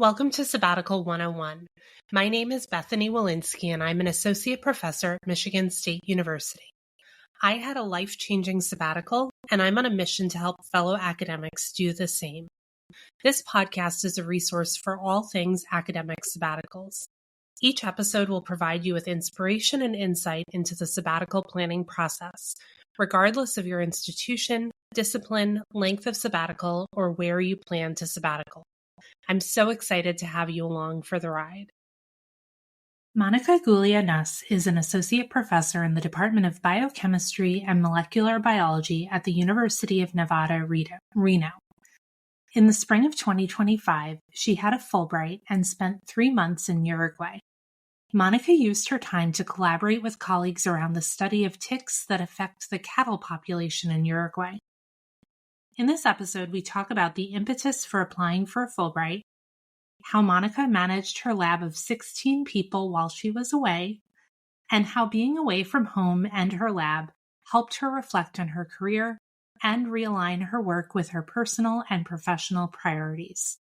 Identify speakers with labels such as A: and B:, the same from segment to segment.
A: Welcome to Sabbatical 101. My name is Bethany Walensky, and I'm an associate professor at Michigan State University. I had a life-changing sabbatical, and I'm on a mission to help fellow academics do the same. This podcast is a resource for all things academic sabbaticals. Each episode will provide you with inspiration and insight into the sabbatical planning process, regardless of your institution, discipline, length of sabbatical, or where you plan to sabbatical. I'm so excited to have you along for the ride. Monika Gulia-Nuss is an associate professor in the Department of Biochemistry and Molecular Biology at the University of Nevada, Reno. In the spring of 2025, she had a Fulbright and spent 3 months in Uruguay. Monika used her time to collaborate with colleagues around the study of ticks that affect the cattle population in Uruguay. In this episode, we talk about the impetus for applying for a Fulbright, how Monika managed her lab of 16 people while she was away, and how being away from home and her lab helped her reflect on her career and realign her work with her personal and professional priorities.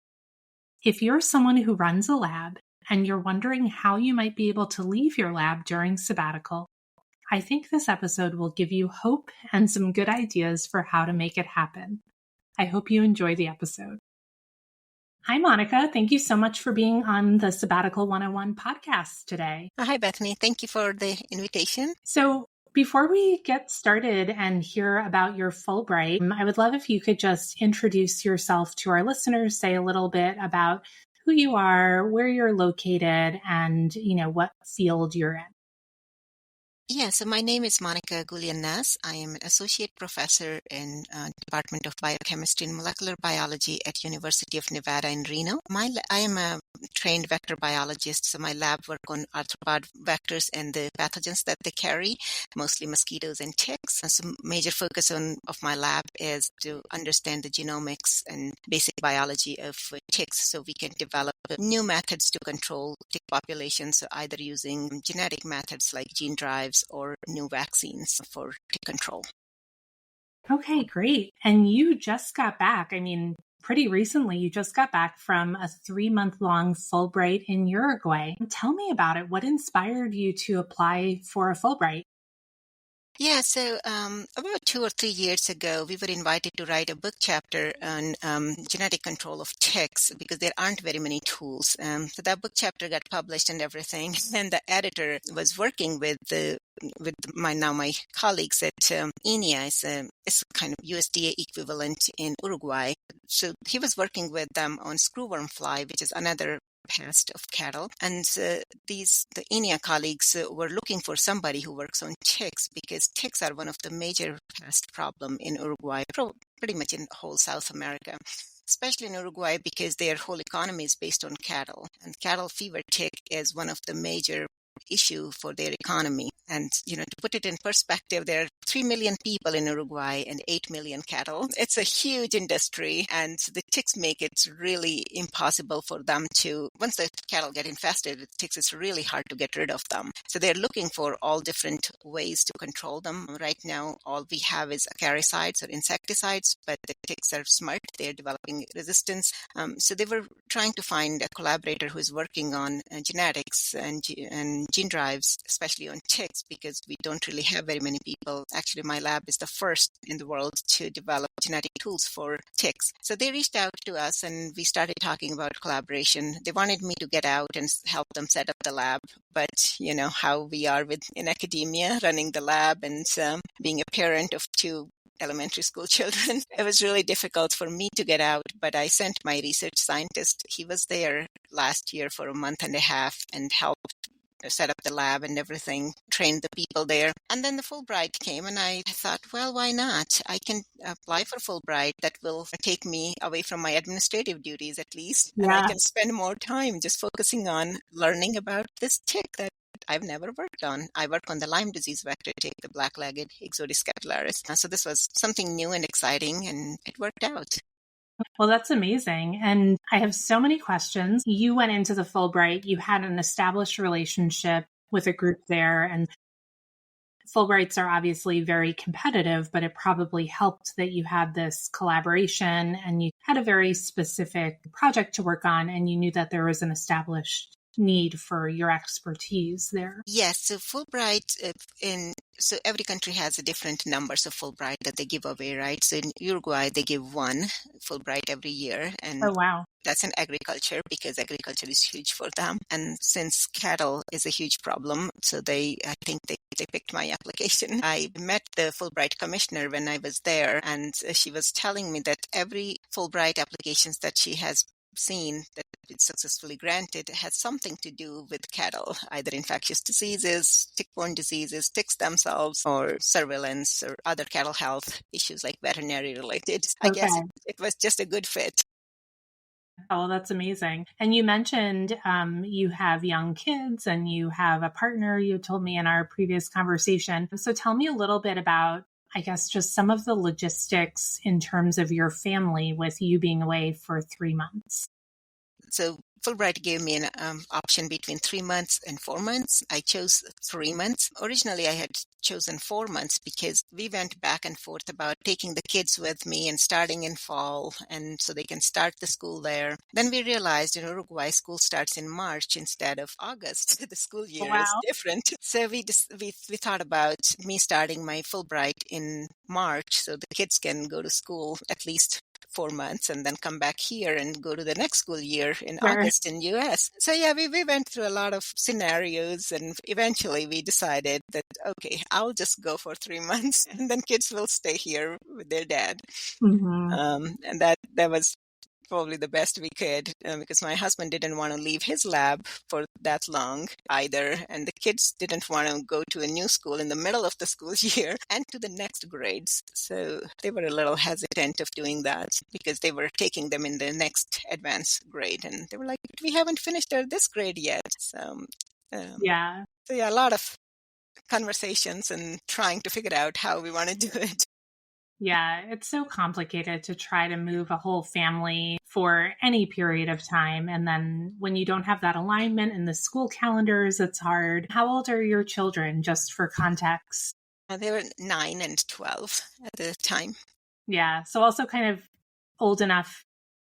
A: If you're someone who runs a lab and you're wondering how you might be able to leave your lab during sabbatical, I think this episode will give you hope and some good ideas for how to make it happen. I hope you enjoy the episode. Hi, Monika. Thank you so much for being on the Sabbatical 101 podcast today.
B: Hi, Bethany. Thank you for the invitation.
A: So before we get started and hear about your Fulbright, I would love if you could just introduce yourself to our listeners, say a little bit about who you are, where you're located, and what field you're in.
B: Yeah, so my name is Monika Gulia-Nuss. I am an associate professor in Department of Biochemistry and Molecular Biology at University of Nevada in Reno. I am a trained vector biologist, so my lab work on arthropod vectors and the pathogens that they carry, mostly mosquitoes and ticks. And so major focus of my lab is to understand the genomics and basic biology of ticks so we can develop new methods to control tick populations, so either using genetic methods like gene drives or new vaccines for tick control.
A: Okay, great. And you just got back. Pretty recently, you just got back from a 3-month-long Fulbright in Uruguay. Tell me about it. What inspired you to apply for a Fulbright?
B: Yeah, so about 2 or 3 years ago, we were invited to write a book chapter on genetic control of ticks because there aren't very many tools. So that book chapter got published and everything. And the editor was working with my colleagues at INEA. It's kind of USDA equivalent in Uruguay. So he was working with them on screwworm fly, which is another pest of cattle. And the INEA colleagues were looking for somebody who works on ticks because ticks are one of the major pest problem in Uruguay, pretty much in whole South America, especially in Uruguay because their whole economy is based on cattle. And cattle fever tick is one of the major issue for their economy. And, to put it in perspective, there are 3 million people in Uruguay and 8 million cattle. It's a huge industry, and the ticks make it really impossible for them to, once the cattle get infested with ticks, it's really hard to get rid of them. So they're looking for all different ways to control them. Right now, all we have is acaricides or insecticides, but the ticks are smart. They're developing resistance. So they were trying to find a collaborator who is working on genetics and gene drives, especially on ticks, because we don't really have very many people. Actually, my lab is the first in the world to develop genetic tools for ticks. So they reached out to us and we started talking about collaboration. They wanted me to get out and help them set up the lab. But how we are in academia, running the lab and being a parent of 2 elementary school children. It was really difficult for me to get out, but I sent my research scientist. He was there last year for a month and a half and helped set up the lab and everything, trained the people there. And then the Fulbright came and I thought, well, why not? I can apply for Fulbright. That will take me away from my administrative duties at least. Yeah. And I can spend more time just focusing on learning about this tick that I've never worked on. I work on the Lyme disease vector tick, the black-legged Ixodes capillaris. So this was something new and exciting and it worked out.
A: Well, that's amazing. And I have so many questions. You went into the Fulbright, you had an established relationship with a group there. And Fulbrights are obviously very competitive, but it probably helped that you had this collaboration and you had a very specific project to work on and you knew that there was an established need for your expertise there.
B: Yes, so Fulbright so every country has a different numbers of Fulbright that they give away, right? So in Uruguay, they give one Fulbright every year, and
A: Oh, wow.
B: that's in agriculture because agriculture is huge for them. And since cattle is a huge problem, so I think they picked my application. I met the Fulbright commissioner when I was there, and she was telling me that every Fulbright applications that she has seen that it's successfully granted has something to do with cattle, either infectious diseases, tick-borne diseases, ticks themselves, or surveillance or other cattle health issues like veterinary related. I guess it was just a good fit.
A: Oh, that's amazing. And you mentioned you have young kids and you have a partner, you told me in our previous conversation. So tell me a little bit about, I guess, just some of the logistics in terms of your family with you being away for 3 months.
B: So Fulbright gave me an option between 3 months and 4 months. I chose 3 months. Originally, I had chosen 4 months because we went back and forth about taking the kids with me and starting in fall, and so they can start the school there. Then we realized in Uruguay, school starts in March instead of August. The school year is different. So we thought about me starting my Fulbright in March so the kids can go to school at least 4 months and then come back here and go to the next school year in August in US. So yeah, we went through a lot of scenarios and eventually we decided that, okay, I'll just go for 3 months and then kids will stay here with their dad.
A: Mm-hmm.
B: And that was probably the best we could because my husband didn't want to leave his lab for that long either. And the kids didn't want to go to a new school in the middle of the school year and to the next grades. So they were a little hesitant of doing that because they were taking them in the next advanced grade. And they were like, we haven't finished this grade yet. So yeah, a lot of conversations and trying to figure out how we want to do it.
A: Yeah, it's so complicated to try to move a whole family for any period of time. And then when you don't have that alignment in the school calendars, it's hard. How old are your children, just for context?
B: They were 9 and 12 at the time.
A: Yeah, so also kind of old enough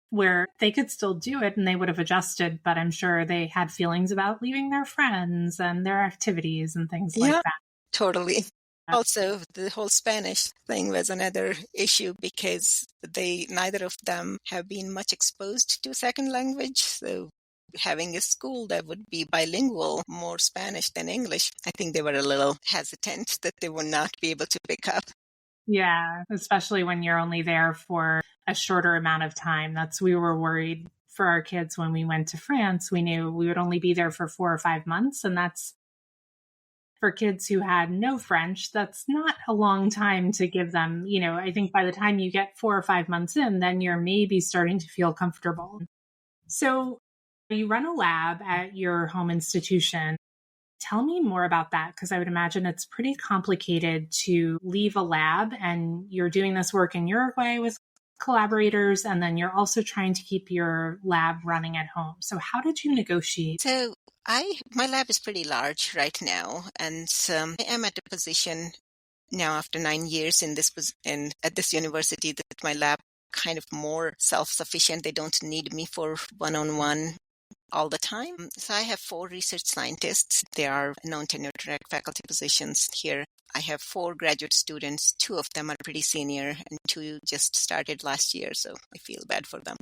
A: where they could still do it and they would have adjusted, but I'm sure they had feelings about leaving their friends and their activities and things like that.
B: Totally. Also, the whole Spanish thing was another issue because neither of them have been much exposed to a second language. So having a school that would be bilingual, more Spanish than English, I think they were a little hesitant that they would not be able to pick up.
A: Yeah, especially when you're only there for a shorter amount of time. We were worried for our kids when we went to France. We knew we would only be there for 4 or 5 months. And that's for kids who had no French, that's not a long time to give them. I think by the time you get 4 or 5 months in, then you're maybe starting to feel comfortable. So you run a lab at your home institution. Tell me more about that, because I would imagine it's pretty complicated to leave a lab and you're doing this work in Uruguay with collaborators, and then you're also trying to keep your lab running at home. So how did you negotiate?
B: So my lab is pretty large right now, and I am at a position now after 9 years at this university that my lab kind of more self-sufficient. They don't need me for one-on-one all the time. So I have 4 research scientists. They are non-tenure track faculty positions here. I have 4 graduate students. 2 of them are pretty senior and 2 just started last year, so I feel bad for them.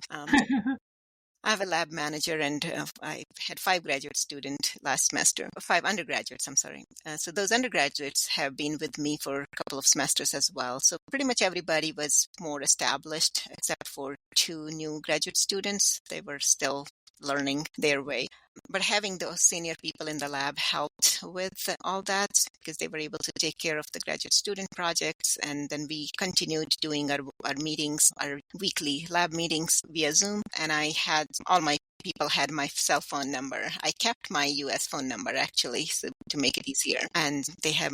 B: I have a lab manager and I had 5 graduate students last semester, 5 undergraduates, I'm sorry. So those undergraduates have been with me for a couple of semesters as well. So pretty much everybody was more established except for 2 new graduate students. They were still learning their way. But having those senior people in the lab helped with all that because they were able to take care of the graduate student projects. And then we continued doing our meetings, our weekly lab meetings via Zoom. And all my people had my cell phone number. I kept my US phone number actually, so to make it easier. And they had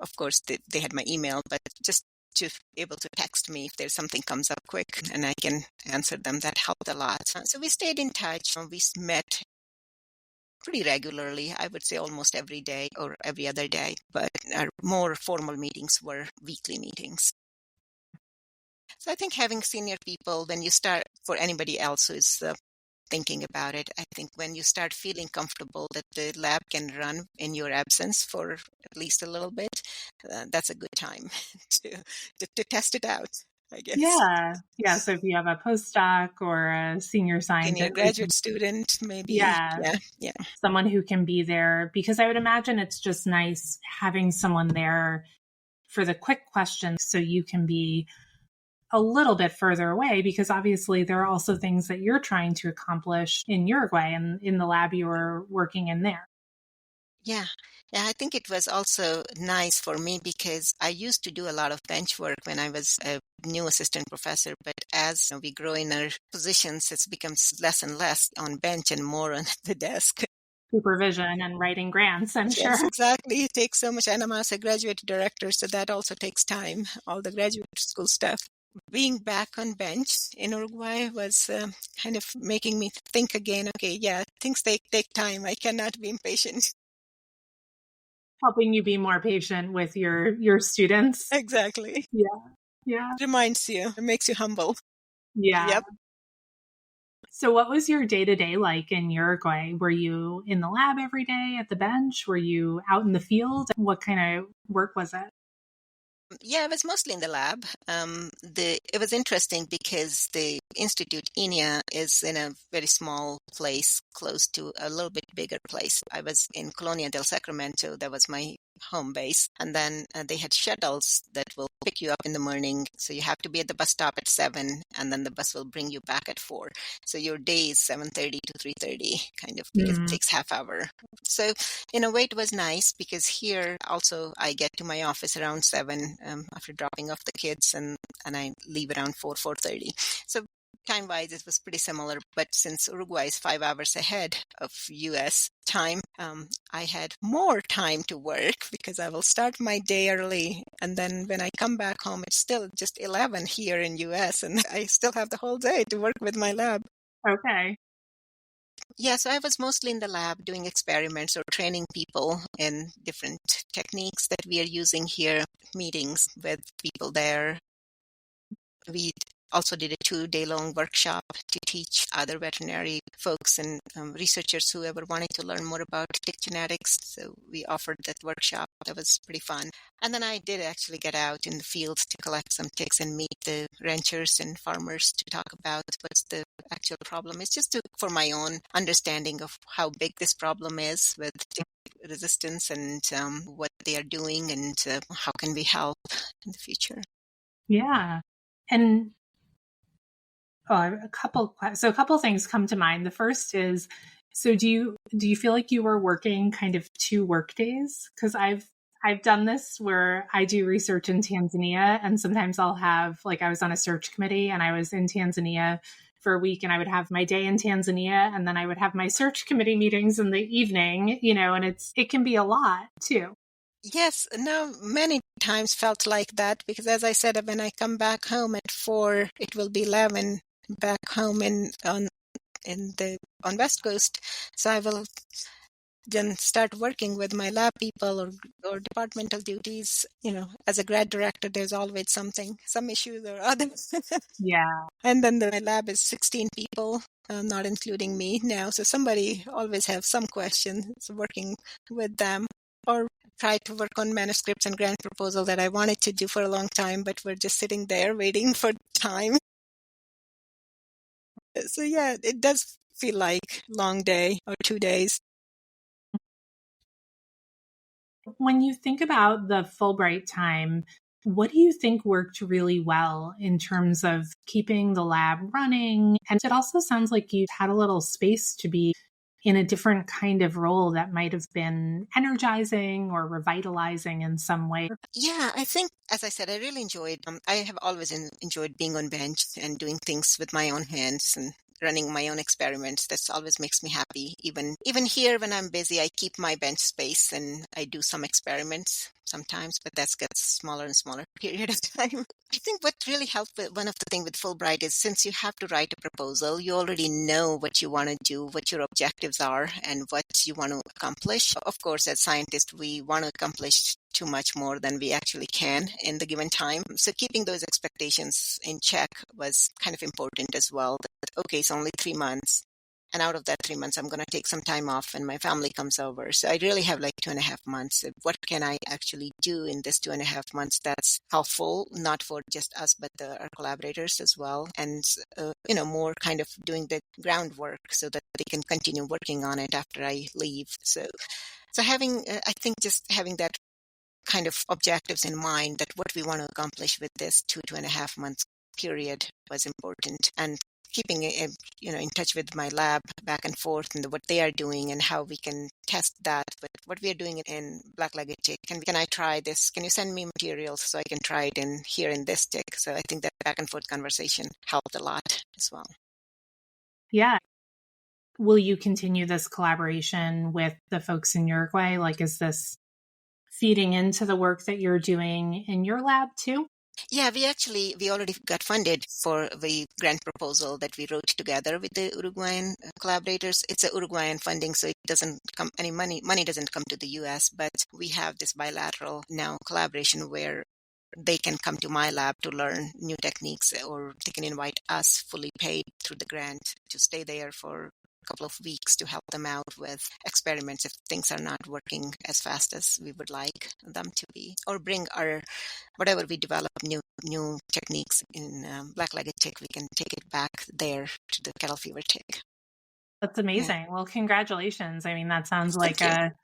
B: of course, they had my email, but just to be able to text me if there's something comes up quick and I can answer them. That helped a lot. So we stayed in touch. We met pretty regularly. I would say almost every day or every other day, but our more formal meetings were weekly meetings. So I think having senior people, when you start, for anybody else who is thinking about it, I think when you start feeling comfortable that the lab can run in your absence for at least a little bit, that's a good time to test it out, I guess.
C: Yeah. So if you have a postdoc or a senior
B: Senior
C: scientist,
B: graduate student, maybe.
C: yeah, someone who can be there, because I would imagine it's just nice having someone there for the quick questions so you can be a little bit further away, because obviously there are also things that you're trying to accomplish in Uruguay and in the lab you're working in there.
B: Yeah. I think it was also nice for me because I used to do a lot of bench work when I was a new assistant professor, but as we grow in our positions, it becomes less and less on bench and more on the desk.
C: Supervision and writing grants, I'm sure.
B: Yes, exactly. It takes so much. And I'm also a graduate director, so that also takes time, all the graduate school stuff. Being back on bench in Uruguay was kind of making me think again, okay, yeah, things take time. I cannot be impatient.
C: Helping you be more patient with your students.
B: Exactly.
C: Yeah.
B: Reminds you, it makes you humble.
C: Yeah.
B: Yep.
C: So what was your day-to-day like in Uruguay? Were you in the lab every day at the bench? Were you out in the field? What kind of work was it?
B: Yeah, I was mostly in the lab. It was interesting because the institute, INEA, is in a very small place close to a little bit bigger place. I was in Colonia del Sacramento. That was my home base. And then they had shuttles that will pick you up in the morning. So you have to be at the bus stop at 7, and then the bus will bring you back at 4. So your day is 7:30 to 3:30, kind of, because it takes half hour. So in a way, it was nice because here also I get to my office around 7 after dropping off the kids, and I leave around 4:30. So time-wise, it was pretty similar. But since Uruguay is 5 hours ahead of U.S. time, I had more time to work because I will start my day early. And then when I come back home, it's still just 11 here in U.S. and I still have the whole day to work with my lab.
C: Okay.
B: Yeah, so I was mostly in the lab doing experiments or training people in different techniques that we are using here, meetings with people there. We also did a 2-day-long workshop to teach other veterinary folks and researchers who ever wanted to learn more about tick genetics. So we offered that workshop. That was pretty fun. And then I did actually get out in the field to collect some ticks and meet the ranchers and farmers to talk about what's the actual problem. It's just for my own understanding of how big this problem is with tick resistance and what they are doing and how can we help in the future.
C: Yeah. And a couple things come to mind. The first is, so do you feel like you were working kind of 2 work days? Because I've done this where I do research in Tanzania, and sometimes I'll have, like, I was on a search committee and I was in Tanzania for a week, and I would have my day in Tanzania, and then I would have my search committee meetings in the evening, and it can be a lot too.
B: Yes, no, many times felt like that because, as I said, when I come back home at 4, it will be 11 back home on West Coast. So I will then start working with my lab people or departmental duties. As a grad director, there's always some issues or other.
C: Yeah.
B: And then my lab is 16 people, not including me now. So somebody always have some questions, working with them, or try to work on manuscripts and grant proposal that I wanted to do for a long time, but we're just sitting there waiting for time. So yeah, it does feel like long day or 2 days.
C: When you think about the Fulbright time, what do you think worked really well in terms of keeping the lab running? And it also sounds like you had a little space to be in a different kind of role that might have been energizing or revitalizing in some way.
B: Yeah, I think, as I said, I really enjoyed, I have always enjoyed being on bench and doing things with my own hands and running my own experiments. That's always makes me happy. Even here when I'm busy, I keep my bench space and I do some experiments sometimes, but that gets smaller and smaller period of time. I think what really helped with one of the things with Fulbright is since you have to write a proposal, you already know what you want to do, what your objectives are, and what you want to accomplish. Of course, as scientists, we want to accomplish too much more than we actually can in the given time. So keeping those expectations in check was kind of important as well. That, okay, it's only 3 months. And out of that 3 months, I'm going to take some time off and my family comes over. So I really have like 2.5 months. What can I actually do in this 2.5 months that's helpful, not for just us, but our collaborators as well. And, more kind of doing the groundwork so that they can continue working on it after I leave. So having, I think just having that kind of objectives in mind that what we want to accomplish with this 2.5 months period was important, and keeping in touch with my lab back and forth and what they are doing and how we can test that. But what we are doing in black-legged tick, can I try this? Can you send me materials so I can try it in this tick? So I think that back and forth conversation helped a lot as well.
C: Yeah. Will you continue this collaboration with the folks in Uruguay? Like, is this feeding into the work that you're doing in your lab too?
B: Yeah, we already got funded for the grant proposal that we wrote together with the Uruguayan collaborators. It's a Uruguayan funding, so it doesn't come any money doesn't come to the US, but we have this bilateral now collaboration where they can come to my lab to learn new techniques, or they can invite us fully paid through the grant to stay there for couple of weeks to help them out with experiments if things are not working as fast as we would like them to be, or bring our whatever we develop new techniques in black-legged tick, we can take it back there to the cattle fever tick.
C: That's amazing. Yeah. Well, congratulations. I mean, that sounds like a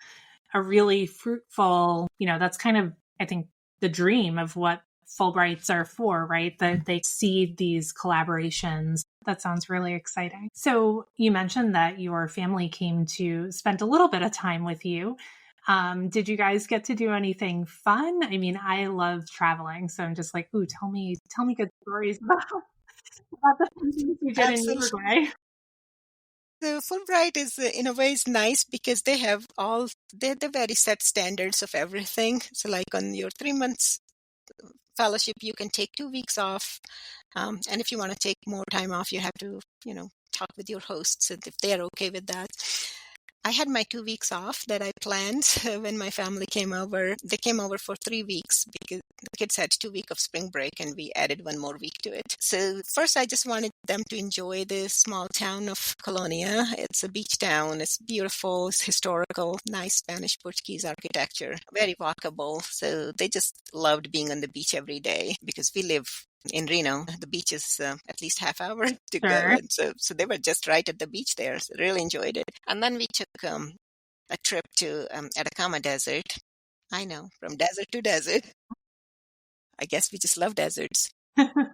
C: really fruitful, that's kind of, I think, the dream of what Fulbrights are for, right? That they seed these collaborations. That sounds really exciting. So you mentioned that your family came to spend a little bit of time with you. Did you guys get to do anything fun? I mean, I love traveling, so I'm just like, ooh, tell me good stories about the things you did in Uruguay.
B: The Fulbright is, in a way, is nice because they have they're very set standards of everything. So like on your 3 months fellowship, you can take 2 weeks off. And if you want to take more time off, you have to, talk with your hosts and if they're okay with that. I had my 2 weeks off that I planned when my family came over. They came over for 3 weeks because the kids had 2 weeks of spring break and we added 1 more week to it. So first I just wanted them to enjoy the small town of Colonia. It's a beach town. It's beautiful. It's historical, nice Spanish Portuguese architecture, very walkable. So they just loved being on the beach every day because we live in Reno. The beach is at least half hour to go. And so they were just right at the beach there. So really enjoyed it. And then we took a trip to Atacama Desert. I know, from desert to desert. I guess we just love deserts. That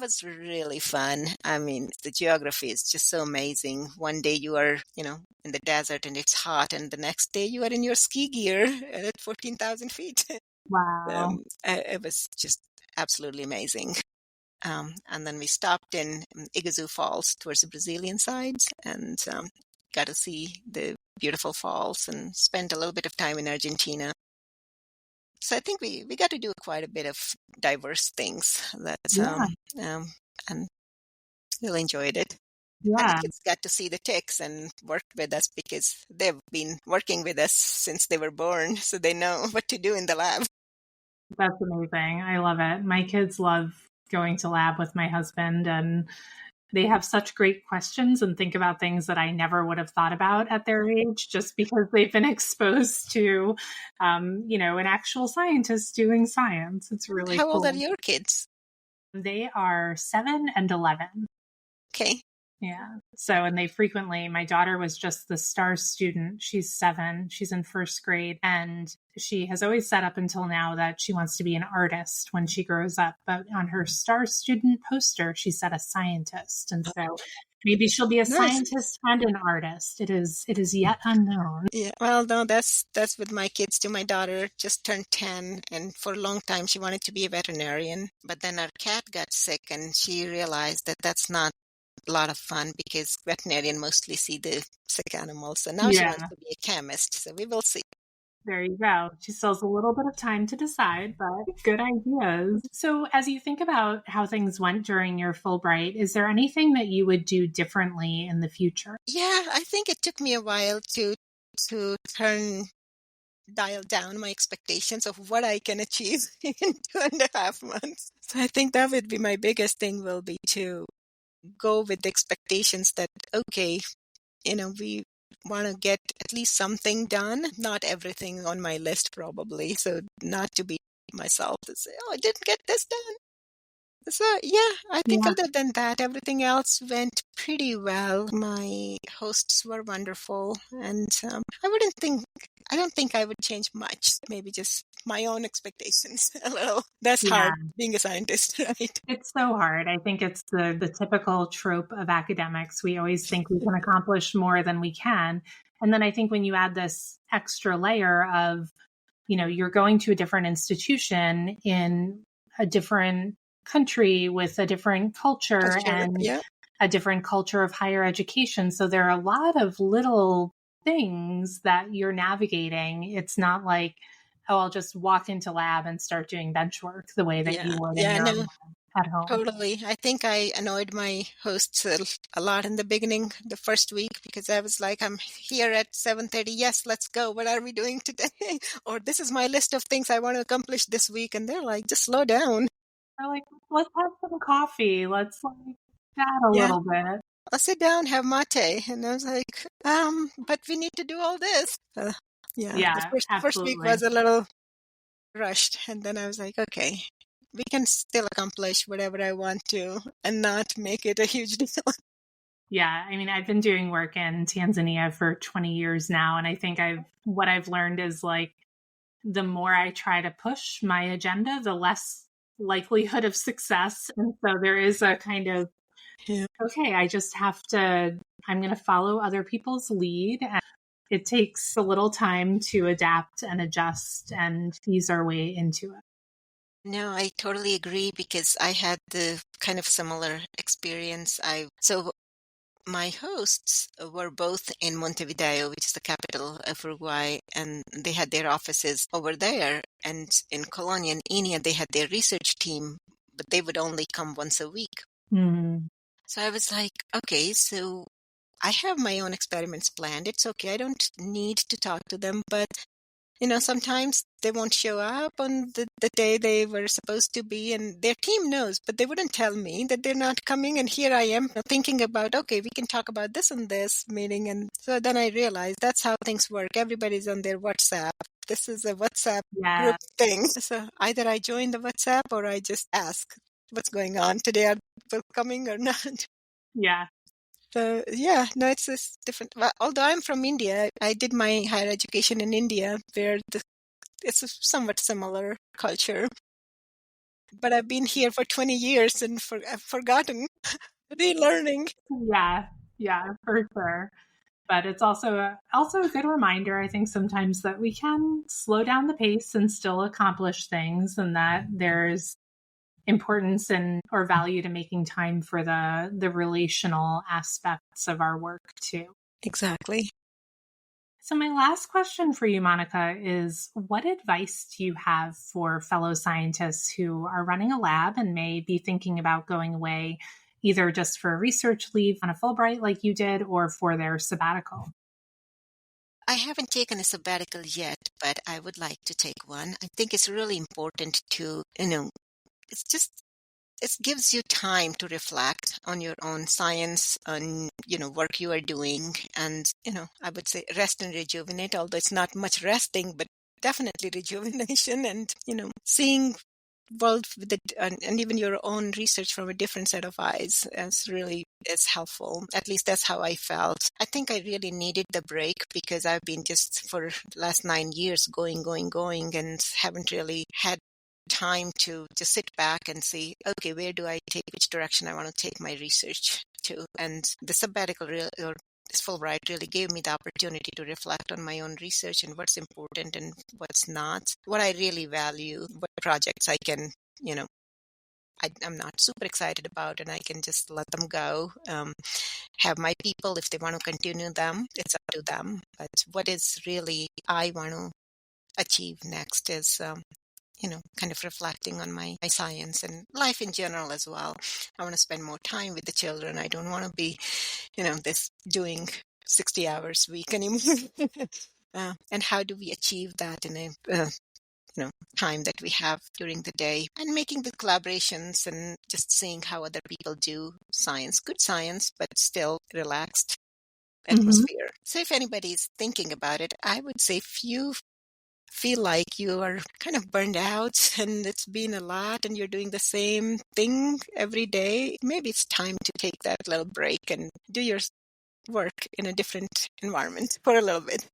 B: was really fun. I mean, the geography is just so amazing. One day you are, in the desert and it's hot, and the next day you are in your ski gear at 14,000 feet.
C: Wow.
B: It was just absolutely amazing. And then we stopped in Iguazu Falls towards the Brazilian sides and got to see the beautiful falls and spent a little bit of time in Argentina. So I think we got to do quite a bit of diverse things and really enjoyed it. Yeah. And the kids got to see the ticks and work with us because they've been working with us since they were born, so they know what to do in the lab.
C: That's amazing. I love it. My kids love going to lab with my husband, and they have such great questions and think about things that I never would have thought about at their age, just because they've been exposed to, an actual scientist doing science. It's really cool.
B: How old are your kids?
C: They are 7 and 11.
B: Okay.
C: Yeah. So, and my daughter was just the star student. She's 7. She's in first grade. And she has always said up until now that she wants to be an artist when she grows up. But on her star student poster, she said a scientist. And so maybe she'll be a scientist and an artist. It is yet unknown.
B: Yeah. Well, no, that's with my kids too. My daughter just turned 10, and for a long time she wanted to be a veterinarian. But then our cat got sick and she realized that that's not a lot of fun because veterinarian mostly see the sick animals. So now she
C: Yeah,
B: wants to be a chemist. So we will see.
C: there you go. She still has a little bit of time to decide, but good ideas. So, as you think about how things went during your Fulbright, is there anything that you would do differently in the future?
B: Yeah, I think it took me a while to dial down my expectations of what I can achieve in 2.5 months. So I think that would be my biggest thing will be to go with the expectations that, okay, we want to get at least something done, not everything on my list probably. So not to be myself to say, oh, I didn't get this done. So yeah, I think
C: Yeah.
B: other than that, everything else went pretty well. My hosts were wonderful, and I don't think I would change much. Maybe just my own expectations a little. That's
C: Yeah.
B: hard being a scientist, right?
C: It's so hard. I think it's the typical trope of academics. We always think we can accomplish more than we can. And then I think when you add this extra layer of, you're going to a different institution in a different country with a different culture
B: Culture,
C: and
B: yeah,
C: a different culture of higher education. So there are a lot of little things that you're navigating. It's not like, oh, I'll just walk into lab and start doing bench work the way that you would in
B: yeah.
C: your
B: No,
C: own lab at home.
B: totally. I think I annoyed my hosts a lot in the beginning, the first week, because I was like, I'm here at 7:30. Yes, let's go. What are we doing today? Or this is my list of things I want to accomplish this week. And they're like, just slow down.
C: We're like, let's have some coffee. Let's like chat a
B: Yeah,
C: little bit.
B: I'll sit down, have mate. And I was like, but we need to do all this. Yeah, the
C: Yeah,
B: first week
C: absolutely.
B: was a little rushed. And then I was like, okay, we can still accomplish whatever I want to and not make it a huge deal.
C: Yeah, I mean, I've been doing work in Tanzania for 20 years now, and I think what I've learned is like the more I try to push my agenda, the less likelihood of success. And so there is a kind of,
B: Yeah.
C: okay, I'm going to follow other people's lead. And it takes a little time to adapt and adjust and ease our way into it.
B: No, I totally agree because I had the kind of similar experience. So my hosts were both in Montevideo, which is the capital of Uruguay, and they had their offices over there. And in Colonia and Inia, they had their research team, but they would only come once a week.
C: Mm.
B: So I was like, okay, so I have my own experiments planned. It's okay. I don't need to talk to them, but sometimes they won't show up on the day they were supposed to be, and their team knows, but they wouldn't tell me that they're not coming. And here I am thinking about, okay, we can talk about this and this meeting. And so then I realized that's how things work. Everybody's on their WhatsApp. This is a WhatsApp
C: Yeah.
B: group thing. So either I join the WhatsApp or I just ask what's going on today. Are people coming or not?
C: Yeah.
B: So yeah, no, it's different. Well, although I'm from India, I did my higher education in India, where it's a somewhat similar culture. But I've been here for 20 years and I've forgotten, relearning.
C: Yeah, for sure. But it's also a good reminder, I think, sometimes that we can slow down the pace and still accomplish things, and that there's importance or value to making time for the relational aspects of our work too.
B: Exactly.
C: So my last question for you, Monika, is what advice do you have for fellow scientists who are running a lab and may be thinking about going away, either just for research leave on a Fulbright like you did, or for their sabbatical?
B: I haven't taken a sabbatical yet, but I would like to take one. I think it's really important to, it gives you time to reflect on your own science, on, work you are doing, and, I would say rest and rejuvenate, although it's not much resting, but definitely rejuvenation and, seeing world with and even your own research from a different set of eyes is helpful. At least that's how I felt. I think I really needed the break because I've been just for the last 9 years going, and haven't really had time to just sit back and see, okay, which direction I want to take my research to. And the sabbatical or this Fulbright really gave me the opportunity to reflect on my own research and what's important and what's not, what I really value, what projects I can, I'm not super excited about, and I can just let them go. Have my people, if they want to continue them, it's up to them. But what is really I want to achieve next is, kind of reflecting on my science and life in general as well. I want to spend more time with the children. I don't want to be, this doing 60 hours a week anymore. And how do we achieve that in a time that we have during the day, and making the collaborations and just seeing how other people do science, good science, but still relaxed atmosphere. So if anybody's thinking about it, I would say if you feel like you are kind of burned out and it's been a lot and you're doing the same thing every day, maybe it's time to take that little break and do your work in a different environment for a little bit.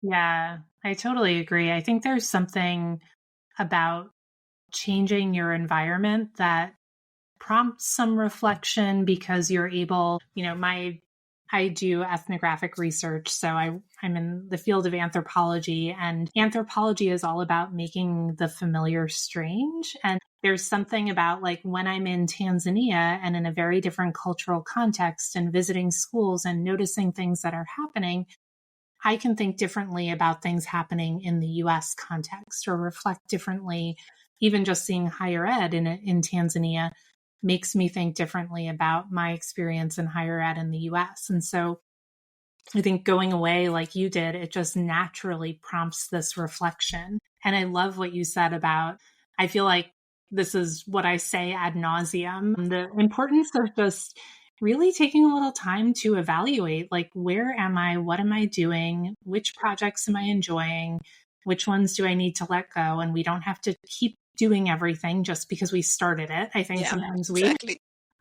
C: Yeah, I totally agree. I think there's something about changing your environment that prompts some reflection, because you're able, I do ethnographic research. So I'm in the field of anthropology, and anthropology is all about making the familiar strange. And there's something about, like, when I'm in Tanzania and in a very different cultural context and visiting schools and noticing things that are happening, I can think differently about things happening in the US context, or reflect differently. Even just seeing higher ed in Tanzania makes me think differently about my experience in higher ed in the US. And so I think going away like you did, it just naturally prompts this reflection. And I love what you said about, I feel like this is what I say ad nauseum, the importance of just really taking a little time to evaluate, like, where am I? What am I doing? Which projects am I enjoying? Which ones do I need to let go? And we don't have to keep doing everything just because we started it. I think sometimes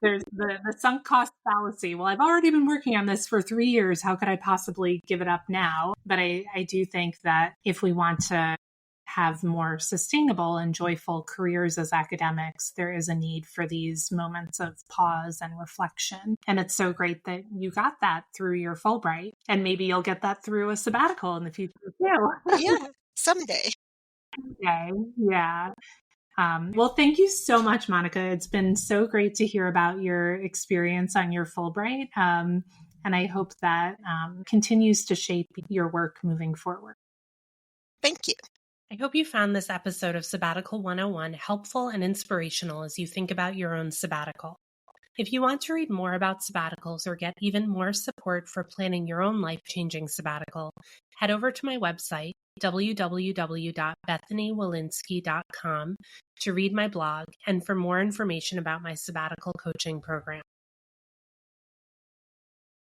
C: there's the sunk cost fallacy. Well, I've already been working on this for 3 years. How could I possibly give it up now? But I do think that if we want to have more sustainable and joyful careers as academics, there is a need for these moments of pause and reflection. And it's so great that you got that through your Fulbright, and maybe you'll get that through a sabbatical in the future too.
B: Yeah, someday.
C: Okay. Yeah. Well, thank you so much, Monika. It's been so great to hear about your experience on your Fulbright. And I hope that continues to shape your work moving forward.
B: Thank you.
A: I hope you found this episode of Sabbatical 101 helpful and inspirational as you think about your own sabbatical. If you want to read more about sabbaticals or get even more support for planning your own life-changing sabbatical, head over to my website, www.bethanywolinsky.com, to read my blog and for more information about my sabbatical coaching program.